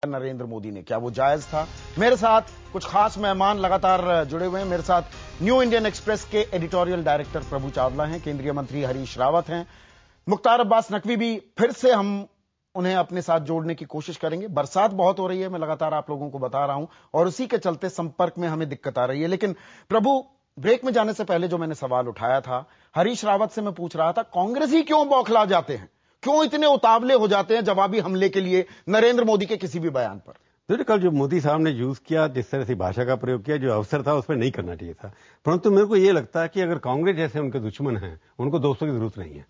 नरेंद्र मोदी ने, क्या वो जायज था? मेरे साथ कुछ खास मेहमान लगातार जुड़े हुए हैं। मेरे साथ न्यू इंडियन एक्सप्रेस के एडिटोरियल डायरेक्टर प्रभु चावला हैं, केंद्रीय मंत्री हरीश रावत हैं, मुख्तार अब्बास नकवी भी फिर से हम उन्हें अपने साथ जोड़ने की कोशिश करेंगे। बरसात बहुत हो रही है, मैं लगातार आप लोगों को बता रहा हूं, और उसी के चलते संपर्क में हमें दिक्कत आ रही है। लेकिन प्रभु, ब्रेक में जाने से पहले जो मैंने सवाल उठाया था, हरीश रावत से मैं पूछ रहा था, कांग्रेस ही क्यों बौखला जाते हैं, क्यों इतने उतावले हो जाते हैं जवाबी हमले के लिए नरेंद्र मोदी के किसी भी बयान पर? तो कल जो मोदी साहब ने यूज किया, जिस तरह से भाषा का प्रयोग किया, जो अवसर था उसमें नहीं करना चाहिए था। परंतु मेरे को यह लगता है कि अगर कांग्रेस जैसे उनके दुश्मन हैं, उनको दोस्तों की जरूरत नहीं है।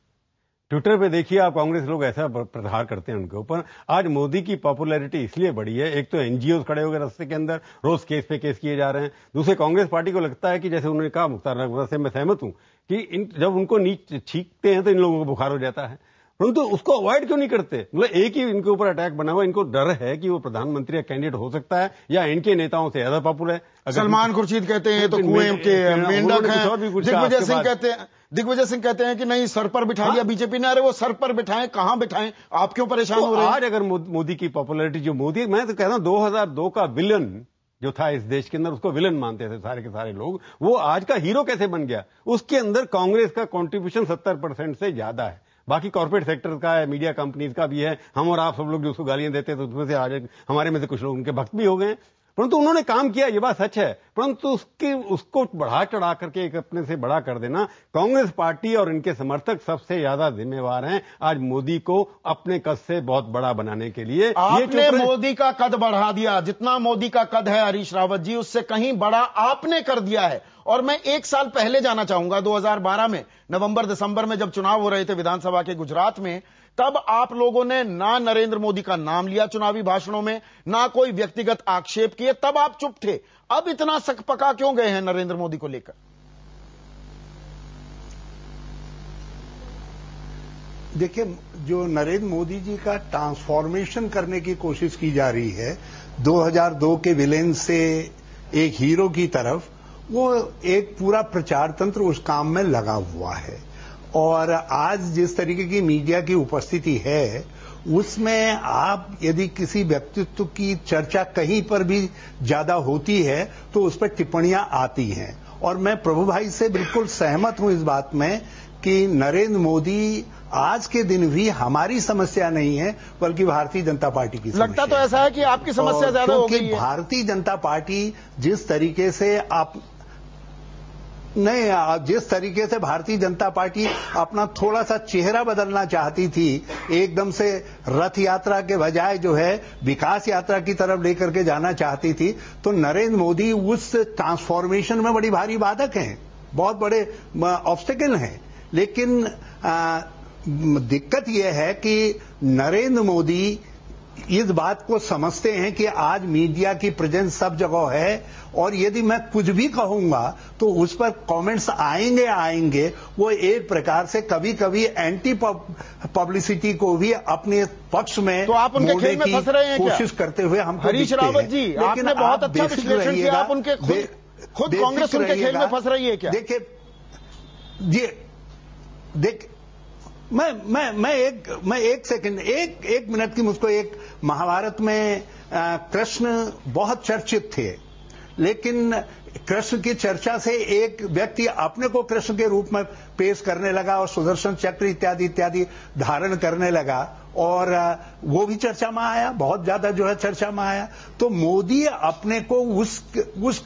ट्विटर पे देखिए आप, कांग्रेस लोग ऐसा प्रहार करते हैं उनके ऊपर। आज मोदी की पॉपुलैरिटी इसलिए बढ़ी है, एक तो एनजीओ खड़े हो गए रास्ते के अंदर, रोज केस पे केस किए जा रहे हैं। दूसरे, कांग्रेस पार्टी को लगता है कि जैसे उन्होंने कहा, मुख्तार अब्बास से मैं सहमत हूं कि जब उनको नीच छींकते हैं तो इन लोगों को बुखार हो जाता है, परंतु उसको अवॉइड क्यों नहीं करते? मतलब एक ही इनके ऊपर अटैक बना हुआ, इनको डर है कि वो प्रधानमंत्री या कैंडिडेट हो सकता है या इनके नेताओं से ज्यादा पॉपुलर है। सलमान खुर्शीद कहते हैं तो कुएं के मेंढक हैं, दिग्विजय सिंह कहते हैं कि नहीं, सर पर बिठा लिया बीजेपी ने। अरे वो सर पर बिठाएं, कहां बिठाएं, आप क्यों परेशान हो रहे हैं? आज अगर मोदी की पॉपुलैरिटी, जो मोदी, मैं तो कहता हूं 2002 का विलन जो था इस देश के अंदर, उसको विलन मानते थे सारे के सारे लोग, वो आज का हीरो कैसे बन गया? उसके अंदर कांग्रेस का कॉन्ट्रीब्यूशन 70% से ज्यादा है। बाकी कॉर्पोरेट सेक्टर का है, मीडिया कंपनीज का भी है। हम और आप सब लोग जो उसको गालियां देते हैं, तो उसमें से आज हमारे में से कुछ लोग उनके भक्त भी हो गए, परंतु उन्होंने काम किया, ये बात सच है। परंतु उसको बढ़ा चढ़ा करके एक अपने से बड़ा कर देना, कांग्रेस पार्टी और इनके समर्थक सबसे ज्यादा जिम्मेवार हैं आज मोदी को अपने कद से बहुत बड़ा बनाने के लिए। आपने मोदी का कद बढ़ा दिया, जितना मोदी का कद है हरीश रावत जी, उससे कहीं बड़ा आपने कर दिया है। और मैं एक साल पहले जाना चाहूंगा, 2012 में नवंबर दिसंबर में जब चुनाव हो रहे थे विधानसभा के गुजरात में, तब आप लोगों ने ना नरेंद्र मोदी का नाम लिया चुनावी भाषणों में, ना कोई व्यक्तिगत आक्षेप किए, तब आप चुप थे। अब इतना सकपका क्यों गए हैं नरेंद्र मोदी को लेकर? देखिए, जो नरेंद्र मोदी जी का ट्रांसफॉर्मेशन करने की कोशिश की जा रही है 2002 के विलेन से एक हीरो की तरफ, वो एक पूरा प्रचार तंत्र उस काम में लगा हुआ है। और आज जिस तरीके की मीडिया की उपस्थिति है, उसमें आप यदि किसी व्यक्तित्व की चर्चा कहीं पर भी ज्यादा होती है तो उस पर टिप्पणियां आती हैं। और मैं प्रभु भाई से बिल्कुल सहमत हूं इस बात में कि नरेंद्र मोदी आज के दिन भी हमारी समस्या नहीं है, बल्कि भारतीय जनता पार्टी की समस्या। लगता तो ऐसा है कि आपकी समस्या ज्यादा हो गई है। भारतीय जनता पार्टी जिस तरीके से जिस तरीके से भारतीय जनता पार्टी अपना थोड़ा सा चेहरा बदलना चाहती थी, एकदम से रथ यात्रा के बजाय जो है विकास यात्रा की तरफ लेकर के जाना चाहती थी, तो नरेंद्र मोदी उस ट्रांसफॉर्मेशन में बड़ी भारी बाधक हैं, बहुत बड़े ऑब्स्टेकल हैं। लेकिन दिक्कत यह है कि नरेंद्र मोदी इस बात को समझते हैं कि आज मीडिया की प्रेजेंस सब जगह है, और यदि मैं कुछ भी कहूंगा तो उस पर कमेंट्स आएंगे। वो एक प्रकार से कभी कभी एंटी पब्लिसिटी को भी अपने पक्ष में तो आप उनके खेल में फंस रहे हैं कोशिश करते हुए हमको हरीश रावत जी, आपने बहुत अच्छा विश्लेषण किया। आप उनके खुद कांग्रेस उनके खेल में फंस रही है क्या? देखिए जी, मैं एक सेकंड, एक मिनट की, मुझको एक महाभारत में कृष्ण बहुत चर्चित थे, लेकिन कृष्ण की चर्चा से एक व्यक्ति अपने को कृष्ण के रूप में पेश करने लगा और सुदर्शन चक्र इत्यादि इत्यादि धारण करने लगा, और वो भी चर्चा में आया, बहुत ज्यादा जो है चर्चा में आया। तो मोदी अपने को उस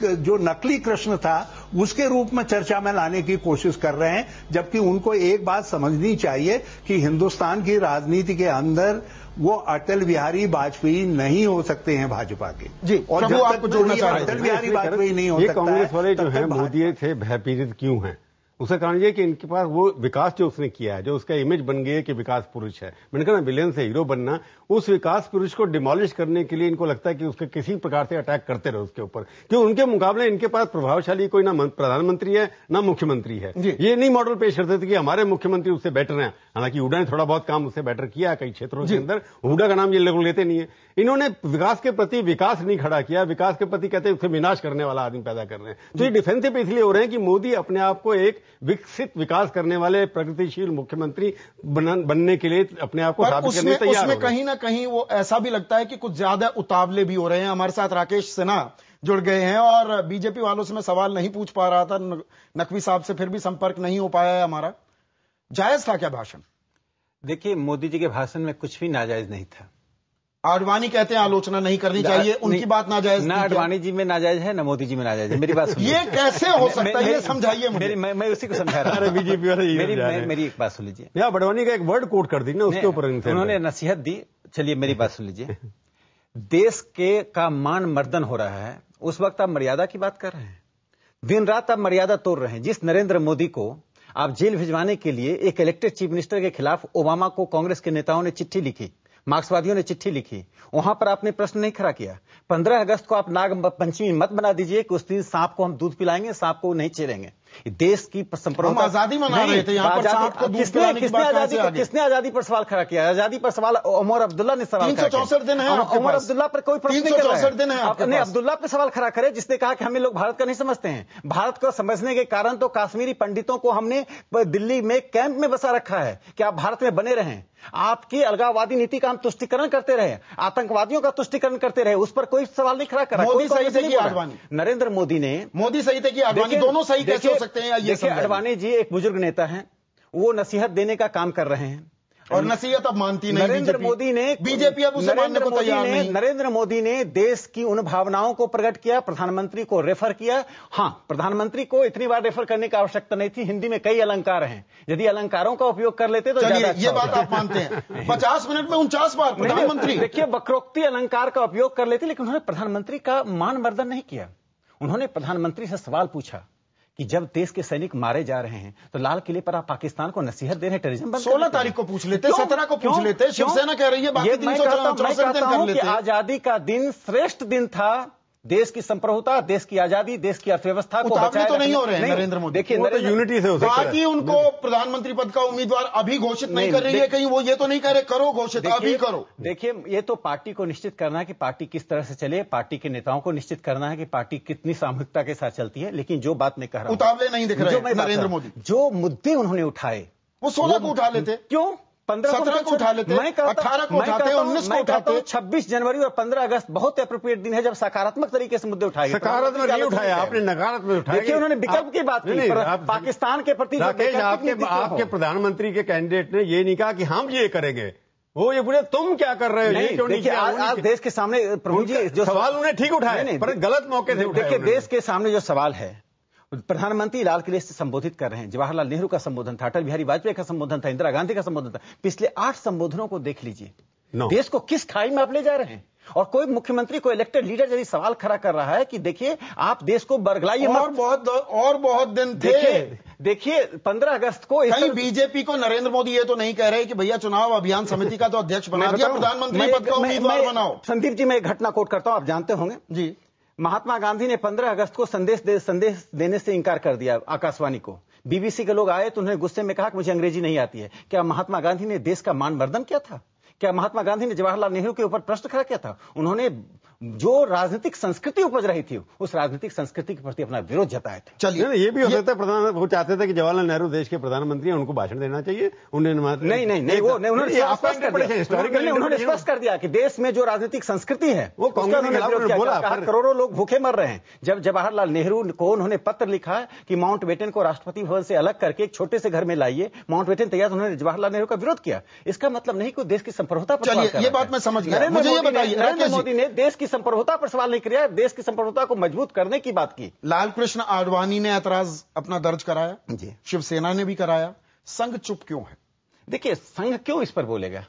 जो नकली कृष्ण था उसके रूप में चर्चा में लाने की कोशिश कर रहे हैं, जबकि उनको एक बात समझनी चाहिए कि हिंदुस्तान की राजनीति के अंदर वो अटल बिहारी वाजपेयी नहीं हो सकते हैं भाजपा के जी। और जब आपको जोड़ना चाह रहे हैं, अटल बिहारी वाजपेयी नहीं हो सकता। कांग्रेस वाले जो है मोदी से भयपीड़ित क्यों हैं? उसका कारण ये कि इनके पास वो विकास जो उसने किया है, जो उसका इमेज बन गई है कि विकास पुरुष है, मैंने कहा ना विलेन से हीरो बनना, उस विकास पुरुष को डिमोलिश करने के लिए इनको लगता है कि उसके किसी प्रकार से अटैक करते रहे उसके ऊपर, क्यों उनके मुकाबले इनके पास प्रभावशाली कोई ना प्रधानमंत्री है ना मुख्यमंत्री है। ये नहीं मॉडल पेश करते थे कि हमारे मुख्यमंत्री उससे बेटर हैं। हालांकि हुड्डा ने थोड़ा बहुत काम उससे बेटर किया कई क्षेत्रों के अंदर, हुड्डा का नाम ये लोग लेते नहीं है। इन्होंने विकास के प्रति विकास नहीं खड़ा किया, विकास के प्रति कहते हैं उसे विनाश करने वाला आदमी पैदा कर रहे हैं। तो ये डिफेंसिव इसलिए हो रहे हैं कि मोदी अपने आप को एक विकसित विकास करने वाले प्रगतिशील मुख्यमंत्री बनने के लिए अपने आप को साबित करने तैयार हो उसमें कहीं ना कहीं वो ऐसा भी लगता है कि कुछ ज्यादा उतावले भी हो रहे हैं। हमारे साथ राकेश सिन्हा जुड़ गए हैं और बीजेपी वालों से मैं सवाल नहीं पूछ पा रहा था, नकवी साहब से फिर भी संपर्क नहीं हो पाया है हमारा। जायज था क्या भाषण? देखिए, मोदी जी के भाषण में कुछ भी नाजायज नहीं था। आडवाणी कहते हैं आलोचना नहीं करनी चाहिए, उनकी बात नाजायज ना आडवाणी जी में नाजायज है, ना मोदी जी में नाजायज है। मेरी बात सुनिए। ये कैसे हो सकता है, ये समझाइए मुझे। मैं उसी को समझा रहा हूं। बीजेपी वाले मेरी एक बात सुन लीजिए। या आडवाणी का एक वर्ड कोट कर दी ना, उसके ऊपर उन्होंने नसीहत दी। चलिए मेरी बात सुन लीजिए। देश का मान मर्दन हो रहा है, उस वक्त आप मर्यादा की बात कर रहे हैं। दिन रात आप मर्यादा तोड़ रहे हैं। जिस नरेंद्र मोदी को आप जेल भिजवाने के लिए एक इलेक्टेड चीफ मिनिस्टर के खिलाफ ओबामा को कांग्रेस के नेताओं ने चिट्ठी लिखी, मार्क्सवादियों ने चिट्ठी लिखी, वहां पर आपने प्रश्न नहीं खड़ा किया। 15 अगस्त को आप नाग पंचमी मत बना दीजिए कि उस दिन सांप को हम दूध पिलाएंगे, सांप को नहीं छेड़ेंगे। देश की हम आजादी मना रहे थे, यहाँ पर सांप को दूध पिलाने की बात कहां से आ गई? किसने आजादी पर सवाल खड़ा किया? आजादी पर सवाल उमर अब्दुल्ला ने सवाल खड़ा किया। 364 दिन है उमर अब्दुल्ला पर कोई प्रश्न नहीं कर रहा है। 364 दिन है आपके पास। अब्दुल्ला पे सवाल खड़ा करे जिसने कहा कि हमें लोग भारत का नहीं समझते हैं। भारत को समझने के कारण तो काश्मीरी पंडितों को हमने दिल्ली में कैंप में बसा रखा है कि आप भारत में बने रहें। आपकी अलगाववादी नीति का हम तुष्टिकरण करते रहे, आतंकवादियों का तुष्टिकरण करते रहे, उस पर कोई सवाल नहीं खड़ा करा। मोदी सही थे कि आडवाणी? नरेंद्र मोदी सही थे कि आडवाणी? दोनों सही कैसे हो सकते हैं? देखिए, आडवाणी जी एक बुजुर्ग नेता हैं, वो नसीहत देने का काम कर रहे हैं और नसीहत अब मानती नहीं। नरेंद्र मोदी ने, बीजेपी अब उसे मानने को तैयार नहीं। नरेंद्र मोदी ने देश की उन भावनाओं को प्रकट किया, प्रधानमंत्री को रेफर किया। हां, प्रधानमंत्री को इतनी बार रेफर करने की आवश्यकता नहीं थी। हिंदी में कई अलंकार हैं, यदि अलंकारों का उपयोग कर लेते तो ज्यादा अच्छा। ये बात आप मानते हैं? 50 मिनट में 49 बार प्रधानमंत्री। देखिए, वक्रोक्ति अलंकार का उपयोग कर लेते, लेकिन उन्होंने प्रधानमंत्री का मान मर्दन नहीं किया। उन्होंने प्रधानमंत्री से सवाल पूछा कि जब देश के सैनिक मारे जा रहे हैं तो लाल किले पर आप पाकिस्तान को नसीहत दे रहे हैं, टेररिज्म बंद। 16 तारीख को पूछ लेते, 17 को पूछ लेते। शिवसेना कह रही है बाकी 364 दिन कर लेते। आजादी का दिन श्रेष्ठ दिन था। देश की संप्रभुता, देश की आजादी, देश की अर्थव्यवस्था को बचाए तो नहीं हो रहे हैं नरेंद्र मोदी। देखिए, यूनिटी से हो सकता है। बाकी उनको प्रधानमंत्री पद का उम्मीदवार अभी घोषित नहीं कर रही है कहीं, वो ये तो नहीं कह रहे करो घोषित, अभी करो। देखिए, ये तो पार्टी को निश्चित करना है कि पार्टी किस तरह से चले, पार्टी के नेताओं को निश्चित करना है कि पार्टी कितनी सामूहिकता के साथ चलती है। लेकिन जो बात मैं कह रहा हूं, उतावले नहीं दिख रहे नरेंद्र मोदी। जो मुद्दे उन्होंने उठाए वो 16 को उठा लेते, क्यों 17 को उठा लेते, 18 को उठाते, 19 को उठाते। 26 जनवरी और 15 अगस्त बहुत अप्रोप्रिएट दिन है जब सकारात्मक तरीके से मुद्दे उठाए। सकारात्मक नहीं उठाया आपने, नकारात्मक उठाया। देखिए, उन्होंने विकल्प की बात की, पाकिस्तान के प्रति। आपके प्रधानमंत्री के कैंडिडेट ने ये नहीं कहा कि हम ये करेंगे, वो ये बोले तुम क्या कर रहे हो, ये क्यों नहीं किया? आज देश के सामने प्रभु जी जो सवाल उन्हें ठीक उठाए, पर गलत मौके से उठाए। देखिए, देश के सामने जो सवाल है, प्रधानमंत्री लाल किले से संबोधित कर रहे हैं। जवाहरलाल नेहरू का संबोधन था, अटल बिहारी वाजपेयी का संबोधन था, इंदिरा गांधी का संबोधन था। पिछले 8 संबोधनों को देख लीजिए। देश को किस खाई में आप ले जा रहे हैं? और कोई मुख्यमंत्री, कोई इलेक्टेड लीडर यदि सवाल खड़ा कर रहा है कि देखिए आप देश को बरगलाइए और बहुत दिन थे। देखिए 15 अगस्त को कहीं बीजेपी को नरेंद्र मोदी ये तो नहीं कह रहे कि भैया चुनाव अभियान समिति का तो अध्यक्ष बना दिया, प्रधानमंत्री पद का उम्मीदवार बनाओ। संदीप जी, मैं एक घटना कोट करता हूं, आप जानते होंगे जी। महात्मा गांधी ने 15 अगस्त को संदेश देने से इंकार कर दिया आकाशवाणी को। बीबीसी के लोग आए तो उन्होंने गुस्से में कहा कि मुझे अंग्रेजी नहीं आती है। क्या महात्मा गांधी ने देश का मान मर्दन किया था? क्या महात्मा गांधी ने जवाहरलाल नेहरू के ऊपर प्रश्न खड़ा किया था? उन्होंने जो राजनीतिक संस्कृति उपज रही थी, उस राजनीतिक संस्कृति के प्रति अपना विरोध जताए थे। चलिए, ये भी हो सकता है वो चाहते थे कि जवाहरलाल नेहरू देश के प्रधानमंत्री हैं, उनको भाषण देना चाहिए। उन्होंने स्पष्ट कर दिया कि देश में जो राजनीतिक संस्कृति है वो करोड़ों लोग भूखे मर रहे हैं। जब जवाहरलाल नेहरू को उन्होंने पत्र लिखा कि माउंटबेटन को राष्ट्रपति भवन से अलग करके एक छोटे से घर में लाइए, माउंटबेटन तैयार, उन्होंने जवाहरलाल नेहरू का विरोध किया। इसका मतलब नहीं कि देश की संप्रभुता पर। चलिए, ये बात मैं समझ गया। मुझे ये बताइए, नरेंद्र मोदी ने देश की संप्रभुता पर सवाल नहीं किया, देश की संप्रभुता को मजबूत करने की बात की। लाल कृष्ण आडवाणी ने ऐतराज अपना दर्ज कराया जी, शिवसेना ने भी कराया। संघ चुप क्यों है? देखिए, संघ क्यों इस पर बोलेगा?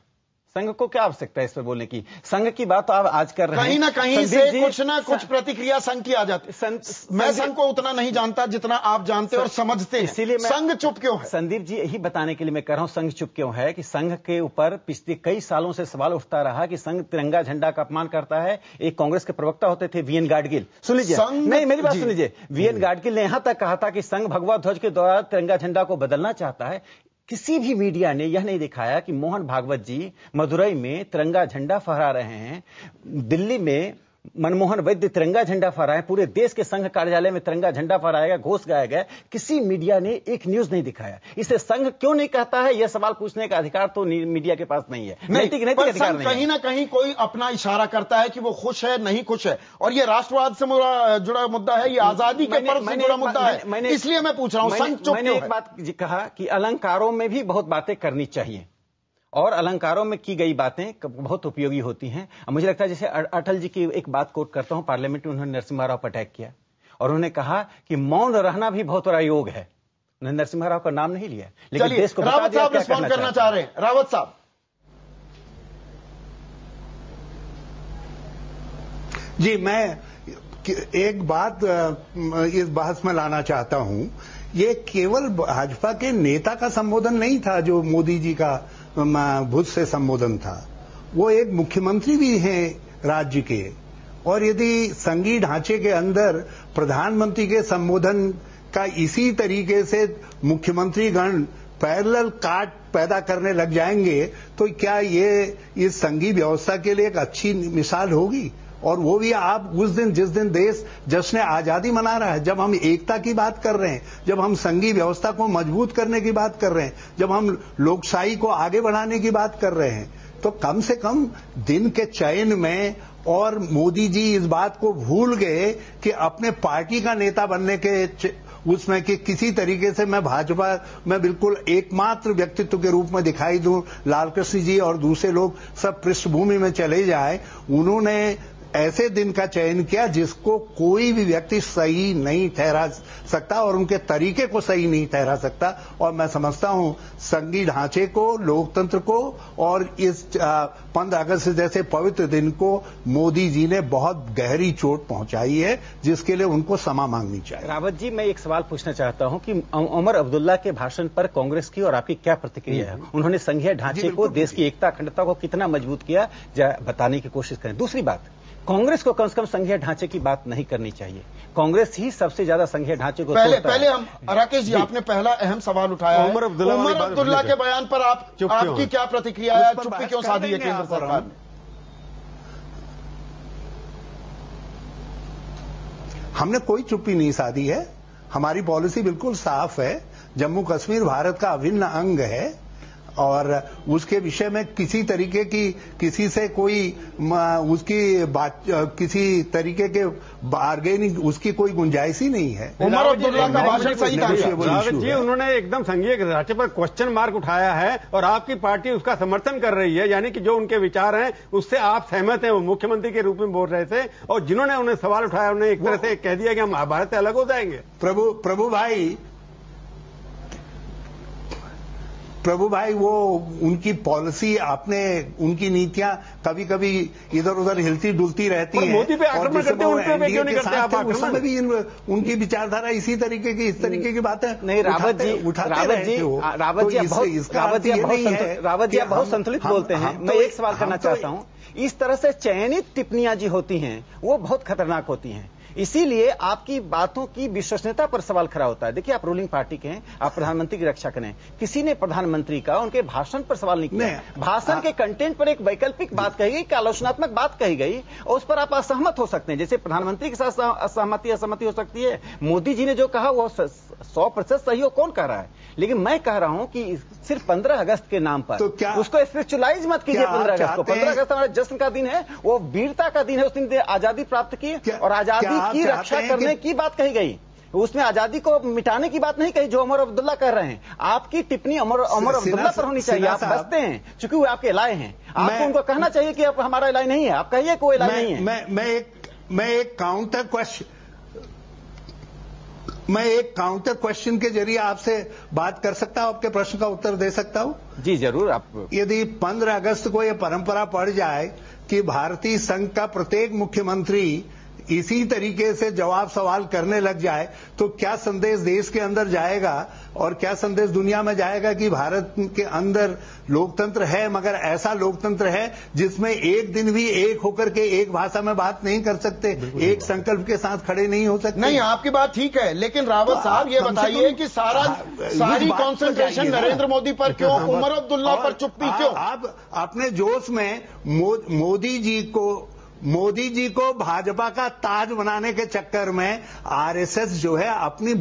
संघ को क्या आवश्यकता है इस पर बोलने की? संघ की बात तो आप आज कर रहे हैं, कहीं ना कहीं से कुछ ना कुछ प्रतिक्रिया संघ की आ जाती है। मैं संघ को उतना नहीं जानता जितना आप जानते और समझते हैं, इसीलिए संघ चुप क्यों है? संदीप जी, यही बताने के लिए मैं कह रहा हूं संघ चुप क्यों है कि संघ के ऊपर पिछले कई सालों से सवाल उठता रहा कि संघ तिरंगा झंडा का अपमान करता है। एक कांग्रेस के प्रवक्ता होते थे वीएन गाडगिल, सुन लीजिए, नहीं मेरी बात सुन लीजिए। वीएन गाडगिल ने यहां तक कहा था कि संघ भगवा ध्वज के द्वारा तिरंगा झंडा को बदलना चाहता है। किसी भी मीडिया ने यह नहीं दिखाया कि मोहन भागवत जी मदुरई में तिरंगा झंडा फहरा रहे हैं, दिल्ली में मनमोहन वैद्य तिरंगा झंडा फहराए, पूरे देश के संघ कार्यालय में तिरंगा झंडा फहराया गया, घोष गाया गया, किसी मीडिया ने एक न्यूज नहीं दिखाया। इसे संघ क्यों नहीं कहता है, यह सवाल पूछने का अधिकार तो मीडिया के पास नहीं है। नैतिक अधिकार नहीं। कहीं ना कहीं कोई अपना इशारा करता है कि वो खुश है, नहीं खुश है, और ये राष्ट्रवाद से जुड़ा मुद्दा है, ये आजादी के पर्व से जुड़ा मुद्दा है, इसलिए मैं पूछ रहा हूं संघ चुप। मैंने एक बात कहा कि अलंकारों में भी बहुत बातें करनी चाहिए, और अलंकारों में की गई बातें बहुत उपयोगी होती हैं। मुझे लगता है जैसे अटल जी की एक बात कोट करता हूं, पार्लियामेंट में उन्होंने नरसिम्हा राव पर अटैक किया और उन्होंने कहा कि मौन रहना भी बहुत बड़ा योग है। उन्होंने नरसिम्हा राव का नाम नहीं लिया, लेकिन देश को रावत साहब रिस्पॉन्ड करना चाह रहे हैं। रावत साहब, जी, मैं एक बात इस बहस में लाना चाहता हूं। ये केवल भाजपा के नेता का संबोधन नहीं था जो मोदी जी का भुज से संबोधन था, वो एक मुख्यमंत्री भी हैं राज्य के, और यदि संघीय ढांचे के अंदर प्रधानमंत्री के संबोधन का इसी तरीके से मुख्यमंत्री गण पैरेलल काट पैदा करने लग जाएंगे तो क्या ये इस संघीय व्यवस्था के लिए एक अच्छी मिसाल होगी? और वो भी आप उस दिन जिस दिन देश जश्न आजादी मना रहा है, जब हम एकता की बात कर रहे हैं, जब हम संघीय व्यवस्था को मजबूत करने की बात कर रहे हैं, जब हम लोकशाही को आगे बढ़ाने की बात कर रहे हैं, तो कम से कम दिन के चयन में और मोदी जी इस बात को भूल गए कि अपने पार्टी का नेता बनने के उसमें कि किसी तरीके से मैं भाजपा में बिल्कुल एकमात्र व्यक्तित्व के रूप में दिखाई दूं, लालकृष्ण जी और दूसरे लोग सब पृष्ठभूमि में चले जाए। उन्होंने ऐसे दिन का चयन किया जिसको कोई भी व्यक्ति सही नहीं ठहरा सकता और उनके तरीके को सही नहीं ठहरा सकता। और मैं समझता हूं संघीय ढांचे को, लोकतंत्र को और इस 15 अगस्त जैसे पवित्र दिन को मोदी जी ने बहुत गहरी चोट पहुंचाई है, जिसके लिए उनको क्षमा मांगनी चाहिए। रावत जी, मैं एक सवाल पूछना चाहता हूं कि उमर अब्दुल्ला के भाषण पर कांग्रेस की और आपकी क्या प्रतिक्रिया है? उन्होंने संघीय ढांचे को, देश की एकता अखंडता को कितना मजबूत किया, बताने की कोशिश करें। दूसरी बात, कांग्रेस को कम से कम संघीय ढांचे की बात नहीं करनी चाहिए। कांग्रेस ही सबसे ज्यादा संघीय ढांचे को पहले हम राकेश जी, आपने पहला अहम सवाल उठाया है। उमर अब्दुल्ला के बयान पर आपकी क्या प्रतिक्रिया है? चुप्पी क्यों साधी है केंद्र सरकार ने? हमने कोई चुप्पी नहीं साधी है, हमारी पॉलिसी बिल्कुल साफ है। जम्मू कश्मीर भारत का अभिन्न अंग है और उसके विषय में किसी तरीके की किसी से कोई उसकी बात, किसी तरीके के बार्गेनिंग उसकी कोई गुंजाइश ही नहीं है। उमर अब्दुल्ला का भाषण सही था जी, उन्होंने एकदम संघीय ढांचे पर क्वेश्चन मार्क उठाया है और आपकी पार्टी उसका समर्थन कर रही है, यानी कि जो उनके विचार हैं उससे आप सहमत हैं। वो मुख्यमंत्री के रूप में बोल रहे थे और जिन्होंने उन्हें सवाल उठाया उन्हें एक तरह से कह दिया कि हम भारत से अलग हो जाएंगे। प्रभु भाई, वो उनकी पॉलिसी, आपने उनकी नीतियां कभी कभी इधर उधर हिलती डुलती रहती हैं। मोदी पे आक्रमण करते हैं, उन पे क्यों नहीं करते आप आक्रमण? उसमें भी उनकी विचारधारा इसी तरीके की, इस तरीके की बातें नहीं। रावत जी बहुत संतुलित बोलते हैं। मैं एक सवाल करना चाहता हूं, इस तरह से चयनित टिप्पणियां जी होती हैं वो बहुत खतरनाक होती हैं, इसीलिए आपकी बातों की विश्वसनीयता पर सवाल खड़ा होता है। देखिए, आप रूलिंग पार्टी के हैं, आप प्रधानमंत्री की रक्षा करें, किसी ने प्रधानमंत्री का उनके भाषण पर सवाल नहीं किया। भाषण के कंटेंट पर एक वैकल्पिक बात कही गई, आलोचनात्मक बात कही गई और उस पर आप असहमत हो सकते हैं। जैसे प्रधानमंत्री के साथ असहमति हो सकती है। मोदी जी ने जो कहा वो 100% सही हो, कौन कह रहा है? लेकिन मैं कह रहा हूं कि सिर्फ 15 अगस्त के नाम पर तो उसको स्पिरिचुअलाइज मत कीजिए। 15 अगस्त को, 15 अगस्त हमारे जश्न का दिन है, वो वीरता का दिन है। उस दिन आजादी प्राप्त की और आजादी की रक्षा करने की बात कही गई, उसमें आजादी को मिटाने की बात नहीं कही जो उमर अब्दुल्ला कर रहे हैं। आपकी टिप्पणी उमर अब्दुल्ला पर होनी चाहिए। आप बचते हैं क्योंकि वो आपके एलाय हैं, आपको उनको कहना चाहिए कि अब हमारा एलाय नहीं है, आप कहिए कोई एलाय नहीं है। मैं एक काउंटर क्वेश्चन के जरिए आपसे बात कर सकता हूं, आपके प्रश्न का उत्तर दे सकता हूं? जी जरूर। आप यदि 15 अगस्त को यह परंपरा पड़ जाए कि भारतीय संघ का प्रत्येक मुख्यमंत्री इसी तरीके से जवाब सवाल करने लग जाए तो क्या संदेश देश के अंदर जाएगा और क्या संदेश दुनिया में जाएगा कि भारत के अंदर लोकतंत्र है, मगर ऐसा लोकतंत्र है जिसमें एक दिन भी एक होकर के एक भाषा में बात नहीं कर सकते, एक संकल्प के साथ खड़े नहीं हो सकते। नहीं, आपकी बात ठीक है, लेकिन रावत साहब ये बताइए कि सारी कॉन्सेंट्रेशन नरेंद्र मोदी पर क्यों, उमर अब्दुल्ला पर चुप्पी क्यों? आप अपने जोश में मोदी जी को मोदी जी को भाजपा का ताज बनाने के चक्कर में आरएसएस जो है अपनी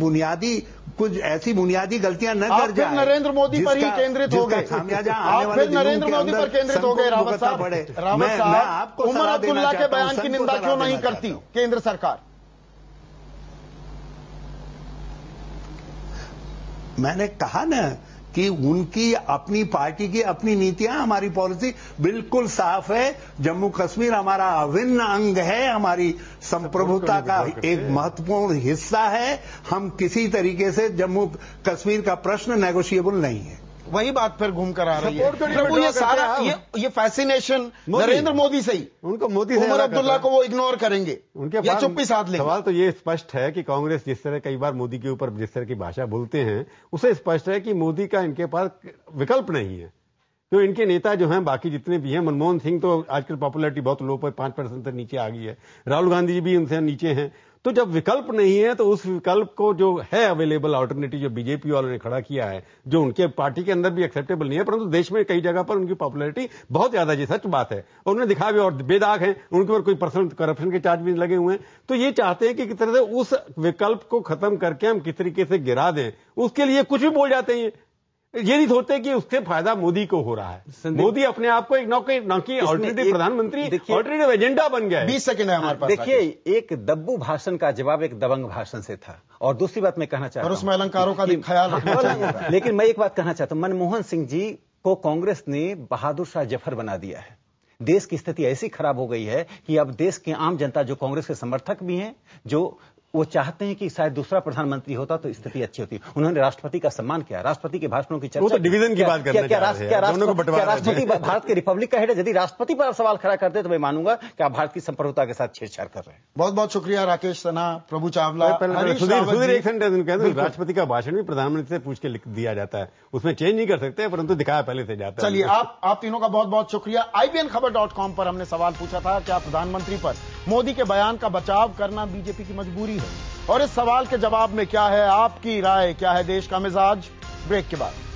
कुछ ऐसी बुनियादी गलतियां न कर जाए। नरेंद्र मोदी पर ही केंद्रित हो गए। आप फिर नरेंद्र मोदी पर केंद्रित हो गए। रावत साहब, उमर अब्दुल्ला के बयान की निंदा क्यों नहीं करती केंद्र सरकार? मैंने कहा ना कि उनकी अपनी पार्टी की अपनी नीतियां, हमारी पॉलिसी बिल्कुल साफ है। जम्मू कश्मीर हमारा अभिन्न अंग है, हमारी संप्रभुता का एक महत्वपूर्ण हिस्सा है। हम किसी तरीके से जम्मू कश्मीर का प्रश्न नेगोशिएबल नहीं है। वही बात फिर घूम कर आ रही है। प्रभु, ये सारा ये फैसिनेशन नरेंद्र मोदी से ही, उनको मोदी से उमर अब्दुल्ला को वो इग्नोर करेंगे, उनके या चुप्पी साध लेंगे। सवाल तो ये स्पष्ट है कि कांग्रेस जिस तरह कई बार मोदी के ऊपर जिस तरह की भाषा बोलते हैं, उसे स्पष्ट है कि मोदी का इनके पास विकल्प नहीं है। तो इनके नेता जो हैं बाकी जितने भी हैं, मनमोहन सिंह तो आजकल पॉपुलैरिटी बहुत लो पर 5% तक नीचे आ गई है, राहुल गांधी जी भी उनसे नीचे हैं। तो जब विकल्प नहीं है तो उस विकल्प को जो है अवेलेबल अल्टरनेटिव जो बीजेपी वालों ने खड़ा किया है, जो उनके पार्टी के अंदर भी एक्सेप्टेबल नहीं है, परंतु देश में कई जगह पर उनकी पॉपुलैरिटी बहुत ज्यादा है, सच बात है। और उन्होंने दिखा भी, और बेदाग हैं, उनके ऊपर कोई पर्सनल करप्शन के चार्ज भी लगे हुए हैं। तो ये चाहते हैं कि किस तरह से उस विकल्प को खत्म करके हम किस तरीके से गिरा दें, उसके लिए कुछ भी बोल जाते हैं। ये नहीं सोचते कि उससे फायदा मोदी को हो रहा है। मोदी अपने आप को एक नौकी ऑल्टरनेटिव प्रधानमंत्री, ऑल्टरनेटिव एजेंडा बन गया है। 20 सेकंड है हमारे पास। देखिए, एक दब्बू भाषण का जवाब एक दबंग भाषण से था। और दूसरी बात मैं कहना चाहता हूं, और उसमें अलंकारों का ख्याल रखना चाहिए। लेकिन मैं एक बात कहना चाहता हूं, मनमोहन सिंह जी को कांग्रेस ने बहादुर शाह जफर बना दिया है। देश की स्थिति ऐसी खराब हो गई है कि अब देश की आम जनता, जो कांग्रेस के समर्थक भी हैं, जो वो चाहते हैं कि शायद दूसरा प्रधानमंत्री होता तो स्थिति अच्छी होती। उन्होंने राष्ट्रपति का सम्मान किया, राष्ट्रपति के भाषणों की चर्चा। वो तो डिवीजन की बात करने जा रहे हैं, दोनों को बंटवारा। राष्ट्रपति भारत के रिपब्लिक का हेड है। यदि राष्ट्रपति पर आप सवाल खड़ा करते तो मैं मानूंगा कि आप भारत की संप्रभुता के साथ छेड़छाड़ कर रहे हैं। बहुत बहुत शुक्रिया राकेश सिन्हा, प्रभु चावला, सुधीर एक सेंटेंस। राष्ट्रपति का भाषण भी प्रधानमंत्री से पूछ के लिख दिया जाता है, उसमें चेंज नहीं कर सकते, परंतु दिखाया पहले से जाता है। चलिए, आप तीनों का बहुत बहुत शुक्रिया। IBNखबर.com पर हमने सवाल पूछा था, क्या प्रधानमंत्री पर मोदी के बयान का बचाव करना बीजेपी की मजबूरी है? और इस सवाल के जवाब में क्या है आपकी राय, क्या है देश का मिजाज? ब्रेक के बाद।